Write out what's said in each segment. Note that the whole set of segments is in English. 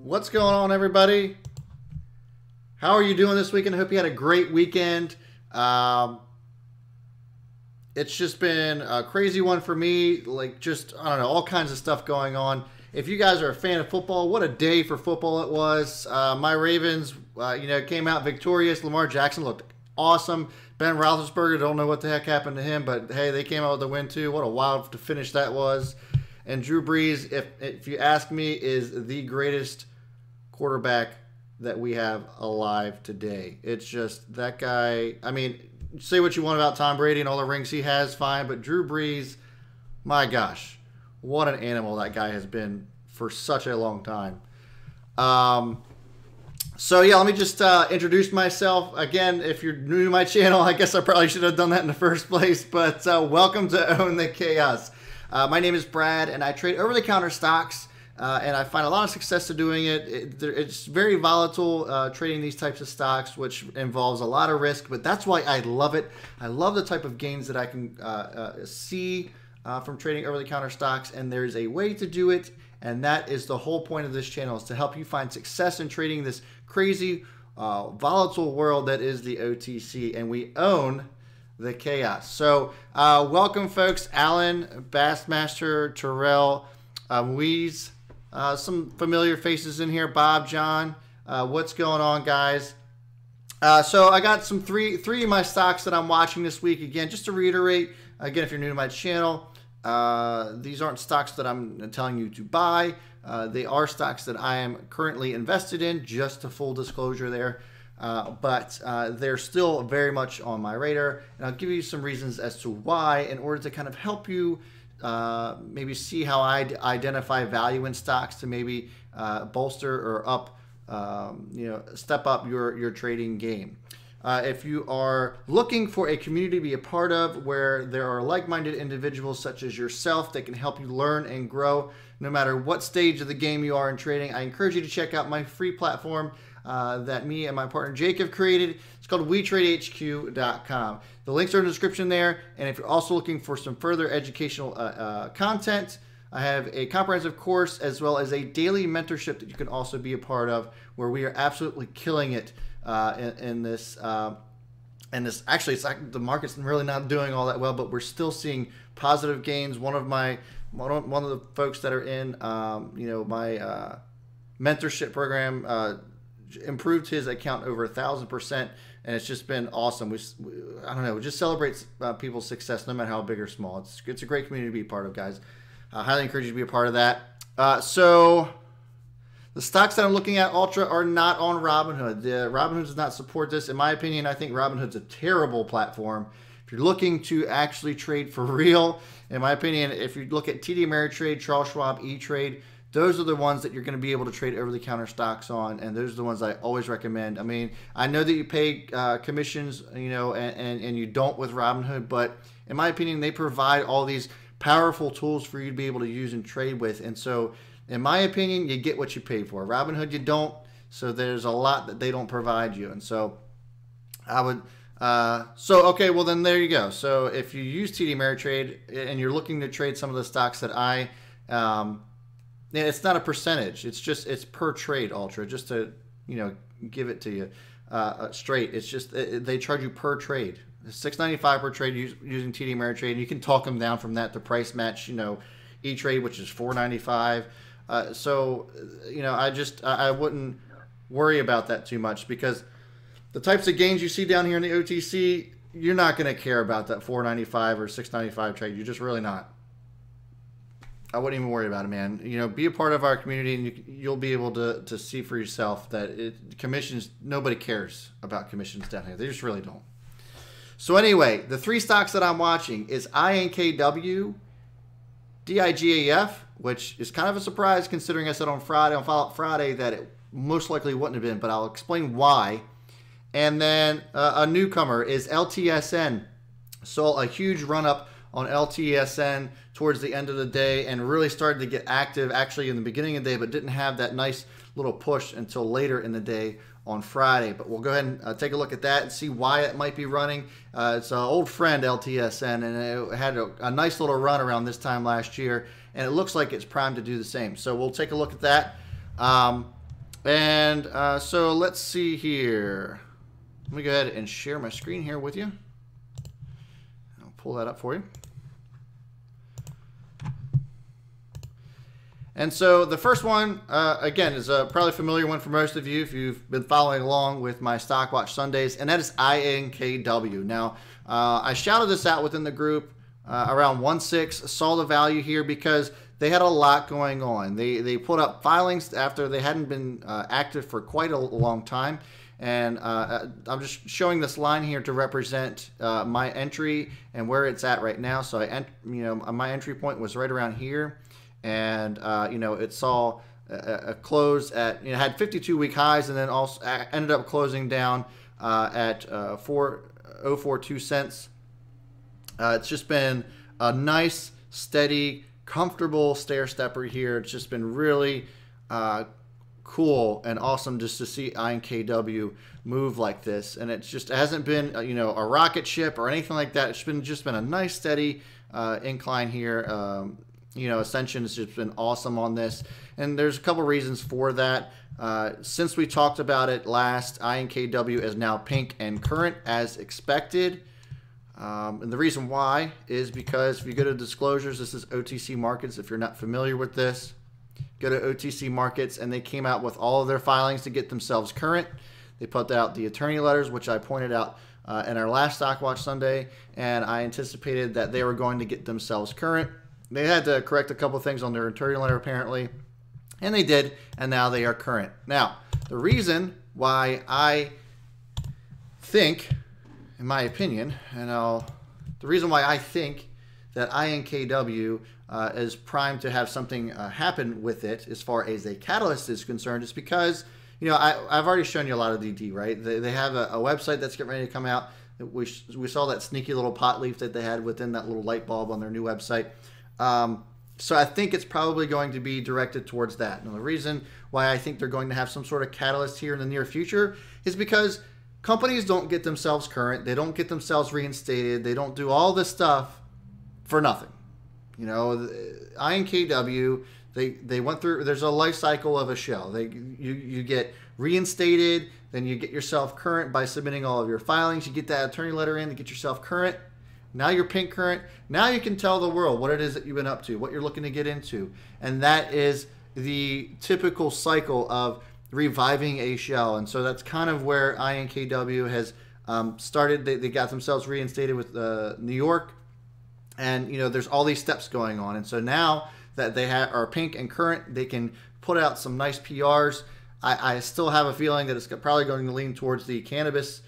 What's going on, everybody? How are you doing this weekend? I hope you had a great weekend. It's just been a crazy one for me. Like, just, I don't know, all kinds of stuff going on. If you guys are a fan of football, what a day for football it was. My Ravens, came out victorious. Lamar Jackson looked awesome. Ben Roethlisberger, don't know what the heck happened to him, but hey, they came out with a win too. What a wild to finish that was. And Drew Brees, if you ask me, is the greatest quarterback that we have alive today. It's just that guy. I mean, say what you want about Tom Brady and all the rings he has, fine, but Drew Brees, my gosh, what an animal that guy has been for such a long time. So yeah, let me just introduce myself again. If you're new to my channel, I guess I probably should have done that in the first place, but welcome to Own the Chaos. My name is Brad, and I trade over-the-counter stocks, and I find a lot of success to doing it. It's very volatile trading these types of stocks, which involves a lot of risk, but that's why I love it. I love the type of gains that I can see from trading over-the-counter stocks, and there's a way to do it, and that is the whole point of this channel, is to help you find success in trading this crazy, volatile world that is the OTC, and we own the chaos. So welcome, folks. Alan, Bassmaster, Terrell, Louise, some familiar faces in here. Bob, John, what's going on, guys? So I got some three of my stocks that I'm watching this week. Again, just to reiterate, again, if you're new to my channel, these aren't stocks that I'm telling you to buy. They are stocks that I am currently invested in, just a full disclosure there. But they're still very much on my radar, and I'll give you some reasons as to why, in order to kind of help you maybe see how I identify value in stocks to maybe bolster or up, step up your trading game. If you are looking for a community to be a part of where there are like-minded individuals such as yourself that can help you learn and grow no matter what stage of the game you are in trading, I encourage you to check out my free platform that me and my partner Jake have created. It's called WeTradeHQ.com. The links are in the description there, and if you're also looking for some further educational content, I have a comprehensive course as well as a daily mentorship that you can also be a part of, where we are absolutely killing it in this. Actually, it's like the market's really not doing all that well, but we're still seeing positive gains. One of the folks that are in my mentorship program improved his account over 1,000%, and it's just been awesome. I don't know, it just celebrates people's success no matter how big or small. It's a great community to be a part of, guys. I highly encourage you to be a part of that. So the stocks that I'm looking at, Ultra, are not on Robinhood. Robinhood does not support this. In my opinion, I think Robinhood's a terrible platform. If you're looking to actually trade for real, in my opinion, if you look at TD Ameritrade, Charles Schwab, E-Trade, those are the ones that you're going to be able to trade over-the-counter stocks on, and those are the ones I always recommend. I mean, I know that you pay commissions, and you don't with Robinhood, but in my opinion, they provide all these powerful tools for you to be able to use and trade with. And so, in my opinion, you get what you pay for. Robinhood, you don't. So there's a lot that they don't provide you, and so I would. Okay, well then there you go. So if you use TD Ameritrade and you're looking to trade some of the stocks that I it's not a percentage. It's per trade, Ultra, just to, give it to you straight. It's just they charge you per trade. It's $6.95 per trade using TD Ameritrade. And you can talk them down from that to price match, E-Trade, which is $4.95. I wouldn't worry about that too much, because the types of gains you see down here in the OTC, you're not going to care about that $4.95 or $6.95 trade. You're just really not. I wouldn't even worry about it, man. Be a part of our community, and you'll be able to see for yourself that commissions, nobody cares about commissions down here. They just really don't. So anyway, the three stocks that I'm watching is INKW, DIGAF, which is kind of a surprise considering I said on Friday that it most likely wouldn't have been, but I'll explain why. And then a newcomer is LTSN. Saw a huge run-up on LTSN towards the end of the day and really started to get active actually in the beginning of the day, but didn't have that nice little push until later in the day on Friday. But we'll go ahead and take a look at that and see why it might be running. It's an old friend, LTSN, and it had a nice little run around this time last year, and it looks like it's primed to do the same. So we'll take a look at that. And so let's see here. Let me go ahead and share my screen here with you. I'll pull that up for you. And so the first one, again, is a probably familiar one for most of you if you've been following along with my Stock Watch Sundays, and that is INKW. Now, I shouted this out within the group around 1.6, saw the value here because they had a lot going on. They put up filings after they hadn't been active for quite a long time. And I'm just showing this line here to represent my entry and where it's at right now. So my entry point was right around here. And it saw a close at, had 52-week highs, and then also ended up closing down at 4.042 cents. It's just been a nice, steady, comfortable stair stepper here. It's just been really cool and awesome just to see INKW move like this. And it hasn't been a rocket ship or anything like that. It's just been a nice, steady incline here. Ascension has just been awesome on this, and there's a couple reasons for that. Since we talked about it last, INKW is now pink and current as expected. And the reason why is because if you go to disclosures, this is OTC Markets. If you're not familiar with this, go to OTC Markets, and they came out with all of their filings to get themselves current. They put out the attorney letters, which I pointed out in our last Stock Watch Sunday, and I anticipated that they were going to get themselves current. They had to correct a couple things on their attorney letter apparently, and they did, and now they are current. Now, the reason why I think, in my opinion, the reason why I think that INKW is primed to have something happen with it as far as a catalyst is concerned is because, I've already shown you a lot of DD, right? They have a website that's getting ready to come out. We saw that sneaky little pot leaf that they had within that little light bulb on their new website. So I think it's probably going to be directed towards that. Now, the reason why I think they're going to have some sort of catalyst here in the near future is because companies don't get themselves current. They don't get themselves reinstated. They don't do all this stuff for nothing. INKW, they went through, there's a life cycle of a shell. You get reinstated, then you get yourself current by submitting all of your filings. You get that attorney letter in to get yourself current. Now you're pink current. Now you can tell the world what it is that you've been up to, what you're looking to get into. And that is the typical cycle of reviving a shell. And so that's kind of where INKW has started. They got themselves reinstated with New York. And, there's all these steps going on. And so now that they are pink and current, they can put out some nice PRs. I still have a feeling that it's probably going to lean towards the cannabis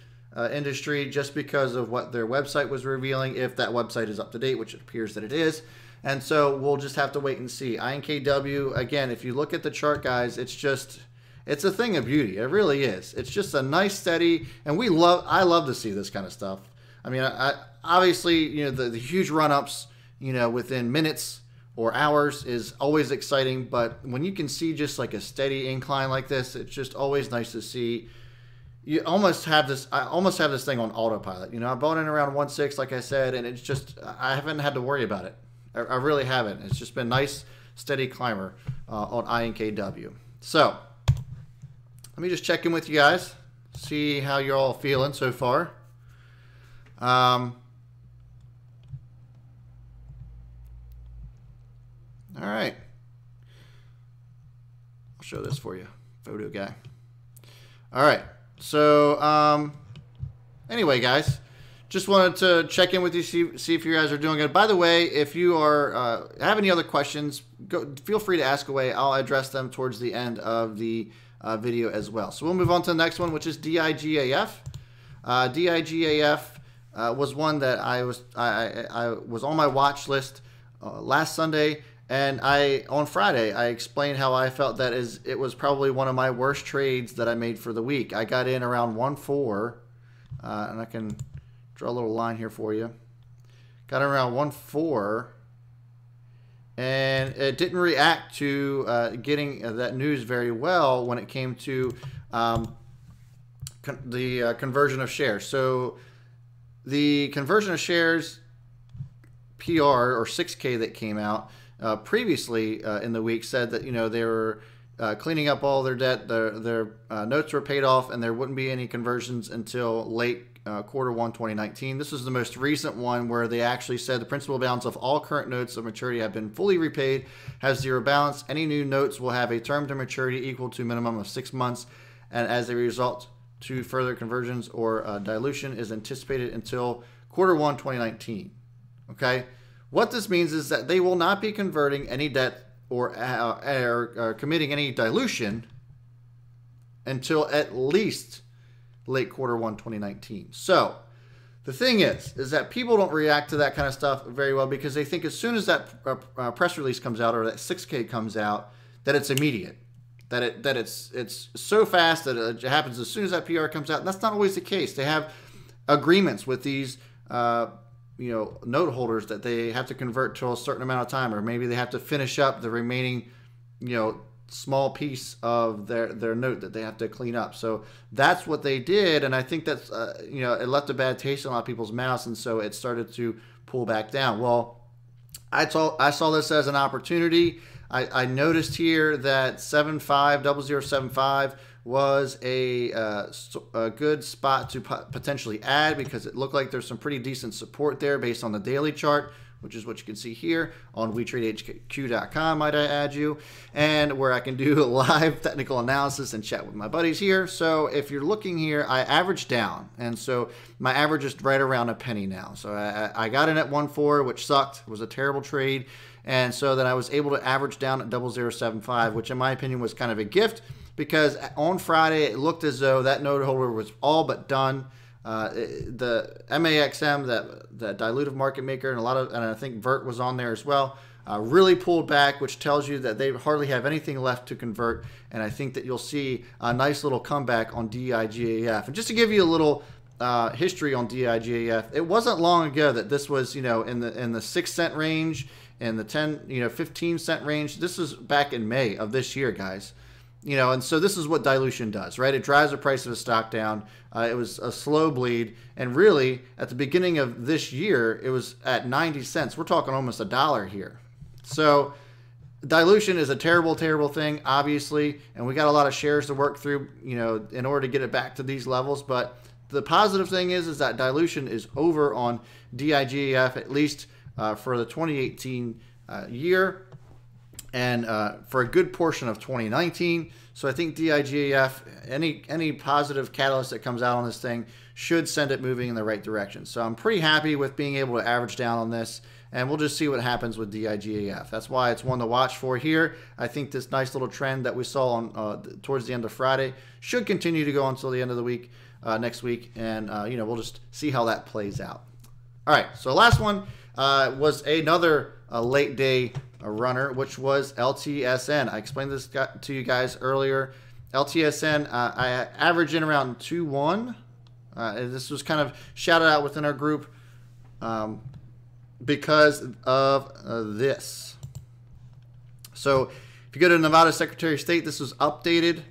industry just because of what their website was revealing, if that website is up to date, which it appears that it is. And so we'll just have to wait and see. INKW, again, if you look at the chart, guys, it's a thing of beauty. It really is. It's just a nice, steady, and I love to see this kind of stuff. I mean, obviously, the huge run-ups, within minutes or hours is always exciting, but when you can see just like a steady incline like this, it's just always nice to see. I almost have this thing on autopilot. I bought in around 1.6, like I said, and it's just, I haven't had to worry about it. I really haven't. It's just been nice, steady climber on INKW. So, let me just check in with you guys, see how you're all feeling so far. All right. I'll show this for you, photo guy. All right. So, anyway, guys, just wanted to check in with you, see if you guys are doing good. By the way, if you are have any other questions, feel free to ask away. I'll address them towards the end of the video as well. So we'll move on to the next one, which is DIGAF. DIGAF was one that I was on my watch list last Sunday. And on Friday, I explained how I felt that it was probably one of my worst trades that I made for the week. I got in around 1.4, and I can draw a little line here for you. Got in around 1.4, and it didn't react to getting that news very well when it came to the conversion of shares. So the conversion of shares PR or 6K that came out previously in the week said that they were cleaning up all their debt. Their notes were paid off, and there wouldn't be any conversions until late Q1 2019. This is the most recent one where they actually said the principal balance of all current notes of maturity have been fully repaid, has zero balance. Any new notes will have a term to maturity equal to a minimum of 6 months, and as a result, to further conversions or dilution is anticipated until Q1 2019. Okay, what this means is that they will not be converting any debt or committing any dilution until at least late Q1 2019. So the thing is that people don't react to that kind of stuff very well because they think as soon as that press release comes out or that 6K comes out, that it's immediate, that it's so fast that it happens as soon as that PR comes out. And that's not always the case. They have agreements with these note holders that they have to convert to a certain amount of time, or maybe they have to finish up the remaining small piece of their note that they have to clean up. So that's what they did, and I think that's it left a bad taste in a lot of people's mouths, and so it started to pull back down. Well, I saw this as an opportunity. I noticed here that 0075 was a good spot to potentially add because it looked like there's some pretty decent support there based on the daily chart, which is what you can see here on WeTradeHQ.com, might I add you, and where I can do live technical analysis and chat with my buddies here. So if you're looking here, I averaged down, and so my average is right around a penny now. So I got in at 1.4, which sucked. It was a terrible trade, and so then I was able to average down at 0075, which in my opinion was kind of a gift because on Friday it looked as though that note holder was all but done. The MAXM, that dilutive market maker, and I think Vert was on there as well, really pulled back, which tells you that they hardly have anything left to convert. And I think that you'll see a nice little comeback on DIGAF. And just to give you a little history on DIGAF, it wasn't long ago that this was in the 6 cent range, in the 15 cent range. This was back in May of this year, guys. And so this is what dilution does, right? It drives the price of a stock down. It was a slow bleed. And really, at the beginning of this year, it was at 90 cents. We're talking almost $1 here. So dilution is a terrible, terrible thing, obviously. And we got a lot of shares to work through, in order to get it back to these levels. But the positive thing is that dilution is over on DIGAF, at least for the 2018 year. And for a good portion of 2019. So I think DIGAF, any positive catalyst that comes out on this thing should send it moving in the right direction. So I'm pretty happy with being able to average down on this, and we'll just see what happens with DIGAF. That's why it's one to watch for here. I think this nice little trend that we saw on towards the end of Friday should continue to go until the end of the week, next week, and we'll just see how that plays out. All right, so last one was another late day runner, which was LTSN. I explained this to you guys earlier. LTSN, I averaged in around 2.1. This was kind of shouted out within our group because of this. So if you go to Nevada Secretary of State, this was updated.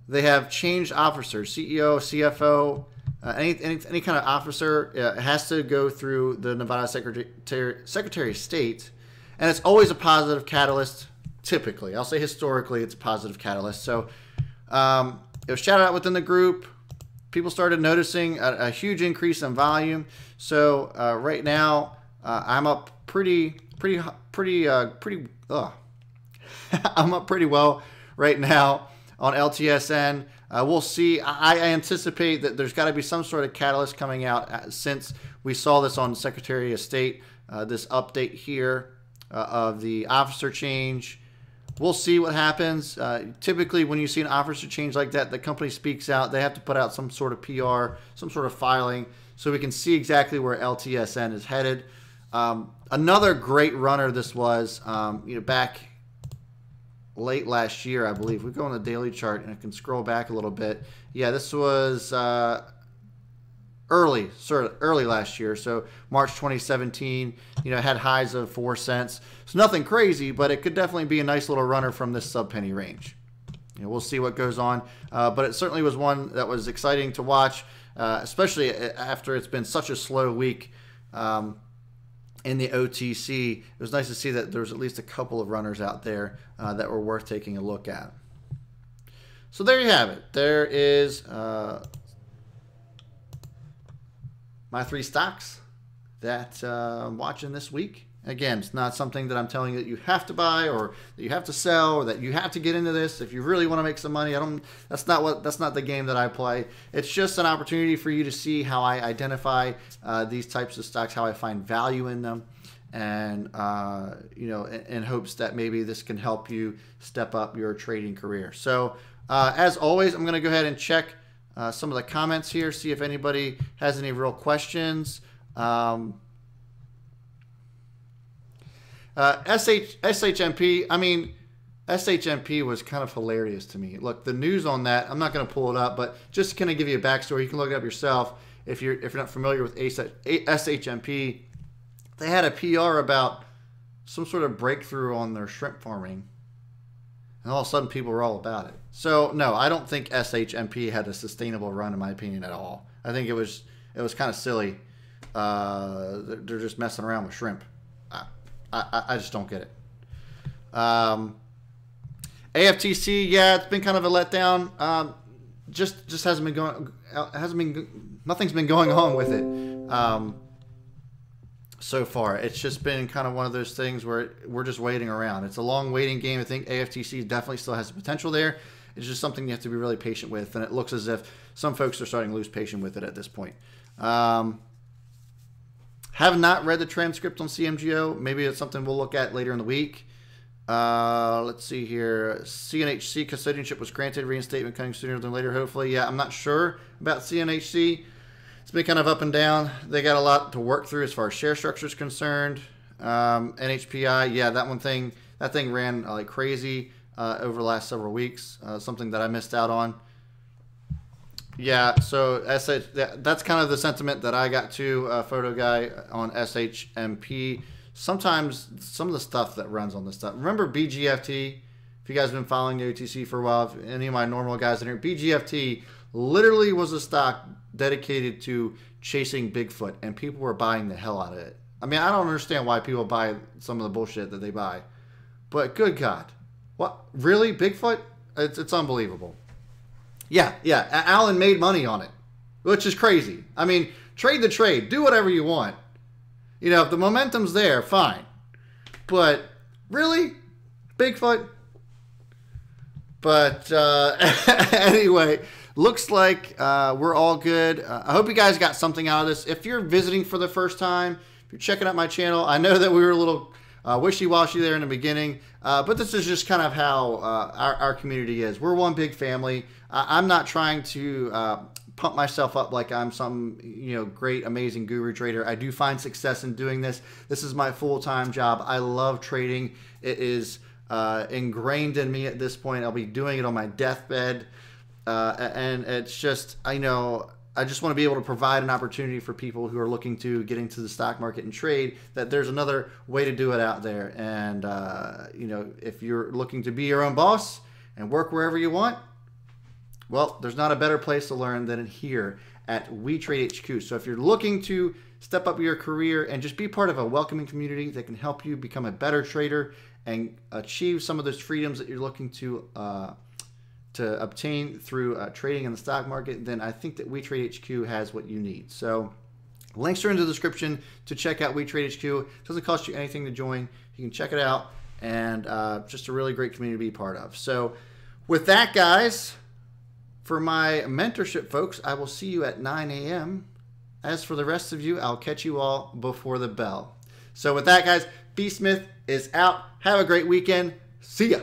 They have changed officers, CEO, CFO, any kind of officer has to go through the Nevada Secretary of State, and it's always a positive catalyst. Typically, I'll say historically, it's a positive catalyst. So it was shouted out within the group. People started noticing a huge increase in volume. So right now, I'm up pretty I'm up pretty well right now on LTSN. We'll see. I anticipate that there's got to be some sort of catalyst coming out since we saw this on Secretary of State, this update here of the officer change. We'll see what happens. Typically, when you see an officer change like that, the company speaks out. They have to put out some sort of PR, some sort of filing, so we can see exactly where LTSN is headed. Another great runner this was, back late last year, I believe. We go on the daily chart and I can scroll back a little bit. Yeah, this was early last year. So March 2017, had highs of 4 cents. So nothing crazy, but it could definitely be a nice little runner from this sub-penny range. We'll see what goes on. But it certainly was one that was exciting to watch, especially after it's been such a slow week in the OTC. It was nice to see that there was at least a couple of runners out there that were worth taking a look at. So there you have it. There is my 3 stocks that I'm watching this week. Again, it's not something that I'm telling you that you have to buy or that you have to sell or that you have to get into this if you really want to make some money. That's not the game that I play. It's just an opportunity for you to see how I identify these types of stocks, how I find value in them, and you know, in hopes that maybe this can help you step up your trading career. So as always, I'm going to go ahead and check some of the comments here, see if anybody has any real questions. SHMP, I mean, SHMP was kind of hilarious to me. Look, the news on that, I'm not going to pull it up, but just to kind of give you a backstory, you can look it up yourself if you're not familiar with SHMP. They had a PR about some sort of breakthrough on their shrimp farming, and all of a sudden people were all about it. So no, I don't think SHMP had a sustainable run, in my opinion, at all. I think it was kind of silly. They're just messing around with shrimp. I just don't get it. AFTC, yeah, it's been kind of a letdown. Just hasn't been going. Nothing's been going on with it so far. It's just been kind of one of those things where we're just waiting around. It's a long waiting game. I think AFTC definitely still has the potential there. It's just something you have to be really patient with, and it looks as if some folks are starting to lose patience with it at this point. Have not read the transcript on CMGO. Maybe it's something we'll look at later in the week. Let's see here. CNHC custodianship was granted. Reinstatement coming sooner than later, hopefully. Yeah, I'm not sure about CNHC. It's been kind of up and down. They got a lot to work through as far as share structure is concerned. NHPI, yeah, that thing ran like crazy over the last several weeks. Something that I missed out on. Yeah, so that's kind of the sentiment that I got to, photo guy, on SHMP. Sometimes some of the stuff that runs on this stuff. Remember BGFT? If you guys have been following the OTC for a while, if any of my normal guys in here, BGFT literally was a stock dedicated to chasing Bigfoot, and people were buying the hell out of it. I mean, I don't understand why people buy some of the bullshit that they buy, but good God, what, really, Bigfoot? It's unbelievable. Yeah, Alan made money on it, which is crazy. I mean, trade the trade. Do whatever you want. You know, if the momentum's there, fine. But, really? Bigfoot? But, anyway, looks like we're all good. I hope you guys got something out of this. If you're visiting for the first time, if you're checking out my channel, I know that we were a little wishy-washy there in the beginning, but this is just kind of how our community is. We're one big family. I'm not trying to pump myself up like I'm some, you know, great, amazing guru trader. I do find success in doing this. This is my full-time job. I love trading. It is ingrained in me at this point. I'll be doing it on my deathbed, and it's just, I know, I just want to be able to provide an opportunity for people who are looking to get into the stock market and trade, that there's another way to do it out there. And, you know, if you're looking to be your own boss and work wherever you want, well, there's not a better place to learn than here at We Trade HQ. So if you're looking to step up your career and just be part of a welcoming community that can help you become a better trader and achieve some of those freedoms that you're looking to obtain through trading in the stock market, then I think that We Trade HQ has what you need. So links are in the description to check out We Trade HQ. It doesn't cost you anything to join. You can check it out, and just a really great community to be part of. So with that, guys, for my mentorship folks, I will see you at 9 a.m. As for the rest of you, I'll catch you all before the bell. So with that, guys, B Smith is out. Have a great weekend. See ya.